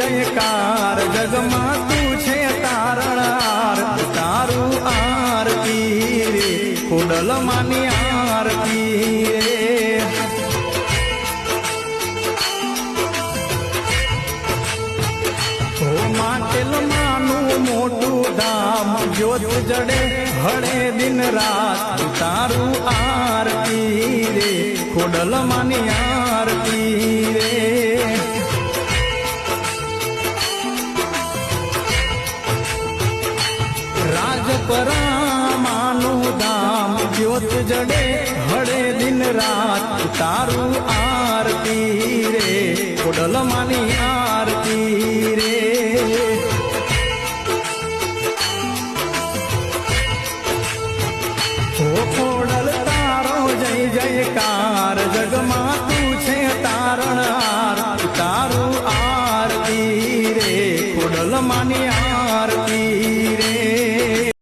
जयकार जगमा तू छे तारणार तारू आरती रे खोडल मानी आरती रे हो माटेल मानु मोटू धाम ज्योत जड़े हड़े दिन रात तारू आरती रे खोडल मानी आरती रे राजपरा मानु धाम ज्योत जड़े हड़े दिन रात तारू आरती रे खोडल मानी आरती रे खोडल तारो जय जयकार जगमा तू छे तारणहार तारू आरती रे खोडल मानी आरती